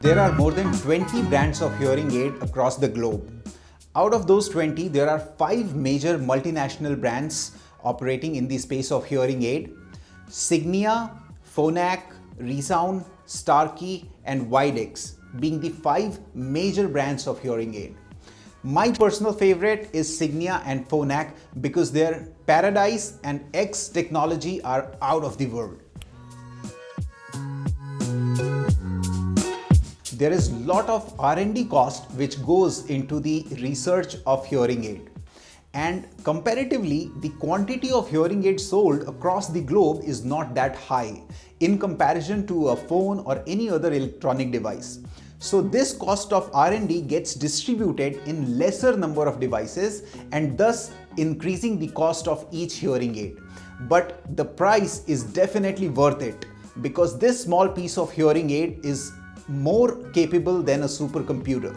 There are more than 20 brands of hearing aid across the globe. Out of those 20, there are 5 major multinational brands operating in the space of hearing aid: Signia, Phonak, Resound, Starkey, and Widex being the 5 major brands of hearing aid. My personal favorite is Signia and Phonak because their Paradise and X technology are out of the world. There is a lot of R&D cost which goes into the research of hearing aid. And comparatively, the quantity of hearing aids sold across the globe is not that high in comparison to a phone or any other electronic device. So this cost of R&D gets distributed in lesser number of devices and thus increasing the cost of each hearing aid. But the price is definitely worth it because this small piece of hearing aid is more capable than a supercomputer.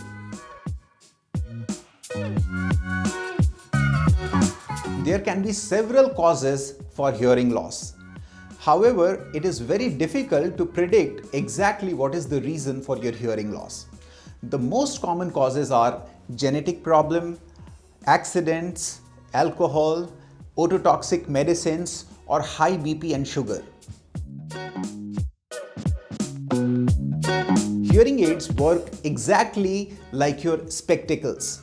There can be several causes for hearing loss. However, it is very difficult to predict exactly what is the reason for your hearing loss. The most common causes are genetic problem, accidents, alcohol, ototoxic medicines, or high BP and sugar. Hearing aids work exactly like your spectacles.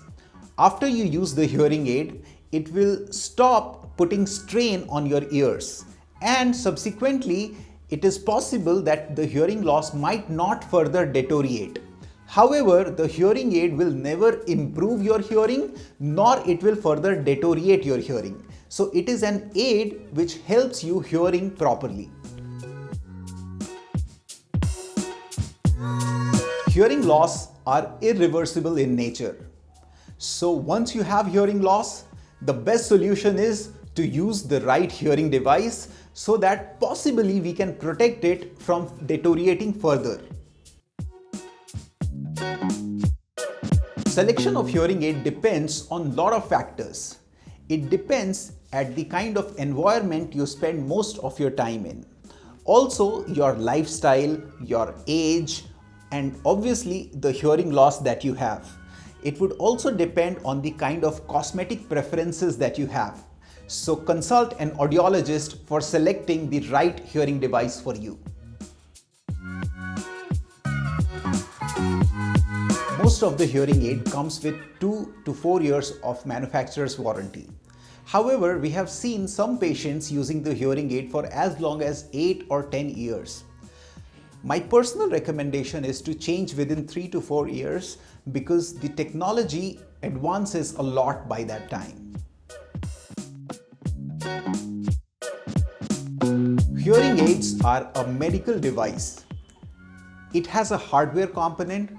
After you use the hearing aid, it will stop putting strain on your ears, and subsequently it is possible that the hearing loss might not further deteriorate. However, the hearing aid will never improve your hearing nor it will further deteriorate your hearing. So it is an aid which helps you hearing properly. Hearing loss are irreversible in nature. So once you have hearing loss, the best solution is to use the right hearing device so that possibly we can protect it from deteriorating further. Selection of hearing aid depends on a lot of factors. It depends at the kind of environment you spend most of your time in. Also your lifestyle, your age, and obviously the hearing loss that you have. It would also depend on the kind of cosmetic preferences that you have. So consult an audiologist for selecting the right hearing device for you. Most of the hearing aid comes with 2 to 4 years of manufacturer's warranty. However, we have seen some patients using the hearing aid for as long as 8 or 10 years. My personal recommendation is to change within 3 to 4 years because the technology advances a lot by that time. Hearing aids are a medical device. It has a hardware component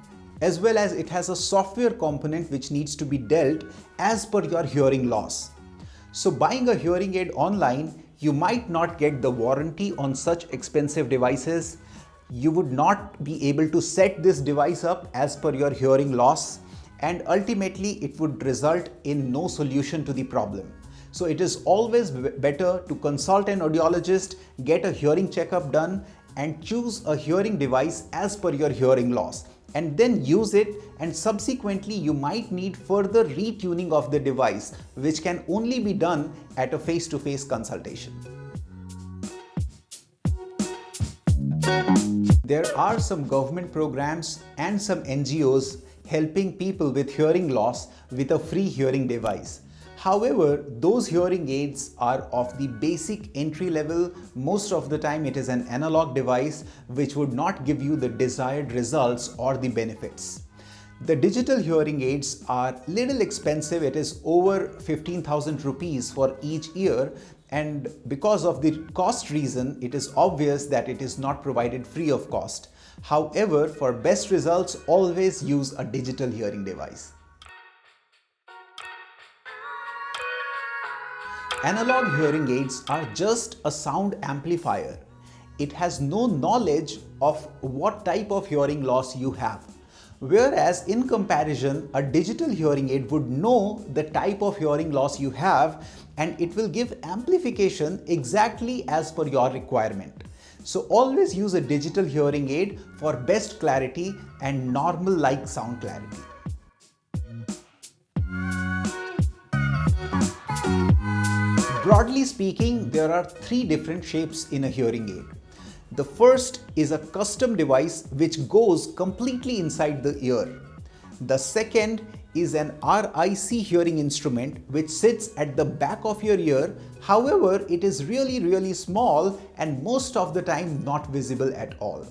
as well as it has a software component which needs to be dealt as per your hearing loss. So buying a hearing aid online, you might not get the warranty on such expensive devices. You would not be able to set this device up as per your hearing loss, and ultimately it would result in no solution to the problem. So it is always better to consult an audiologist, get a hearing checkup done, and choose a hearing device as per your hearing loss, and then use it, and subsequently you might need further retuning of the device, which can only be done at a face-to-face consultation. There are some government programs and some NGOs helping people with hearing loss with a free hearing device. However, those hearing aids are of the basic entry level. Most of the time it is an analog device which would not give you the desired results or the benefits. The digital hearing aids are little expensive. It is over 15,000 rupees for each ear, and because of the cost reason, it is obvious that it is not provided free of cost. However, for best results, always use a digital hearing device. Analog hearing aids are just a sound amplifier. It has no knowledge of what type of hearing loss you have. Whereas in comparison, a digital hearing aid would know the type of hearing loss you have, and it will give amplification exactly as per your requirement. So always use a digital hearing aid for best clarity and normal like sound clarity. Broadly speaking, there are three different shapes in a hearing aid. The first is a custom device which goes completely inside the ear. The second is an RIC hearing instrument which sits at the back of your ear. However, it is really small and most of the time not visible at all.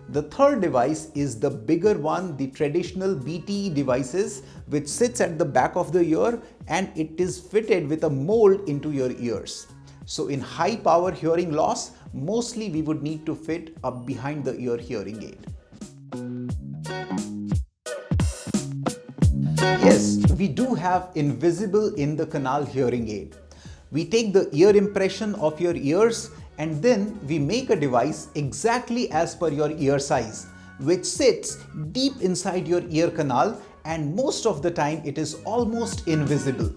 The third device is the bigger one, the traditional BTE devices, which sits at the back of the ear and it is fitted with a mold into your ears. So in high power hearing loss, mostly we would need to fit a behind the ear hearing aid. Yes, we do have invisible in the canal hearing aid. We take the ear impression of your ears and then we make a device exactly as per your ear size, which sits deep inside your ear canal, and most of the time it is almost invisible.